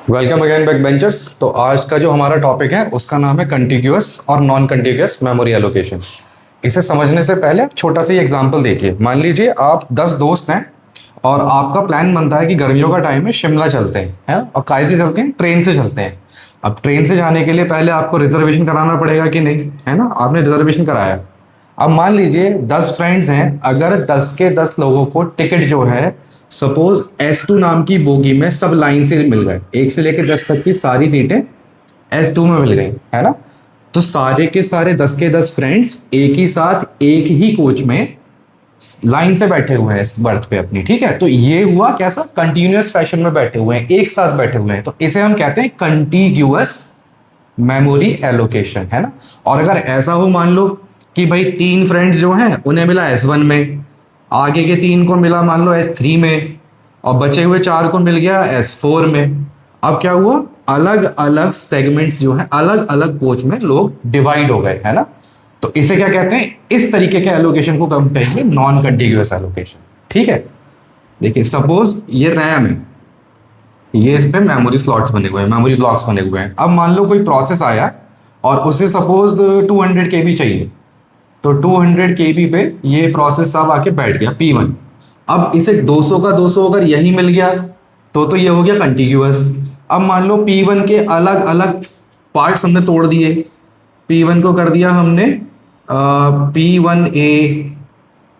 Welcome again back benchers. तो आज का जो हमारा टॉपिक है उसका नाम है कंटिग्यूअस और नॉन कंटिग्यूअस मेमोरी एलोकेशन। इसे समझने से पहले आप छोटा सा ही एग्जांपल देखिए। मान लीजिए आप 10 दोस्त हैं और आपका प्लान बनता है कि गर्मियों का टाइम है, शिमला चलते हैं, है ना? और काहे से चलते हैं? ट्रेन से चलते हैं। अब ट्रेन से जाने के लिए पहले आपको रिजर्वेशन कराना पड़ेगा कि नहीं, है ना? आपने रिजर्वेशन कराया। अब मान लीजिए 10 फ्रेंड्स हैं, अगर 10 के 10 लोगों को टिकट जो है सपोज S2 नाम की बोगी में सब लाइन से मिल गए, 1 से लेकर 10 तक की सारी सीटें S2 में मिल गई, है ना? तो सारे के सारे 10 के 10 फ्रेंड्स एक ही साथ एक ही कोच में लाइन से बैठे हुए हैं इस बर्थ पे अपनी, ठीक है? तो ये हुआ कैसा? कंटिन्यूअस फैशन में बैठे हुए हैं, एक साथ बैठे हुए हैं, तो इसे हम कहते हैं कंटिग्यूअस मेमोरी एलोकेशन, है ना? और अगर ऐसा हो, मान लो कि भाई 3 फ्रेंड्स जो हैं उन्हें मिला S1 में, आगे के 3 को मिला मान लो S3 में, और बचे हुए 4 को मिल गया S4 में। अब क्या हुआ? अलग अलग सेगमेंट्स जो है अलग अलग कोच में लोग डिवाइड हो गए, है ना? तो इसे क्या कहते हैं? इस तरीके के एलोकेशन को हम कहेंगे नॉन कंटिग्यूअस एलोकेशन, ठीक है? देखिए सपोज ये रैम है, ये इस पे मेमोरी स्लॉट्स बने हुए हैं, मेमोरी ब्लॉक्स बने हुए हैं। अब मान लो कोई प्रोसेस आया और उसे सपोज 200 KB चाहिए, तो 200 KB पे ये प्रोसेस अब आके बैठ गया P1। अब इसे 200 का 200 अगर यही मिल गया तो ये हो गया कंटिग्यूअस। अब मान लो P1 के अलग अलग पार्ट्स हमने तोड़ दिए। P1 को कर दिया हमने P1A,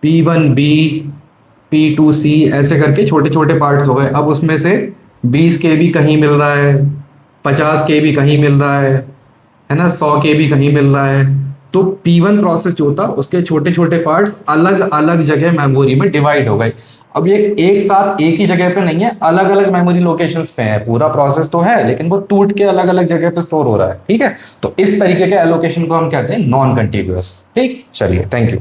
P1B, P2C, ऐसे करके छोटे छोटे पार्ट्स हो गए। अब उसमें से 20 KB कहीं मिल रहा है, 50 KB कहीं मिल रहा है ना? 100 KB कहीं मिल रहा है। तो P1 प्रोसेस जो था उसके छोटे छोटे पार्ट्स अलग अलग जगह मेमोरी में डिवाइड हो गए। अब ये एक साथ एक ही जगह पे नहीं है, अलग अलग मेमोरी लोकेशंस पे है। पूरा प्रोसेस तो है लेकिन वो टूट के अलग अलग जगह पे स्टोर हो रहा है, ठीक है? तो इस तरीके के एलोकेशन को हम कहते हैं नॉन कंटिग्यूअस। ठीक, चलिए, थैंक यू।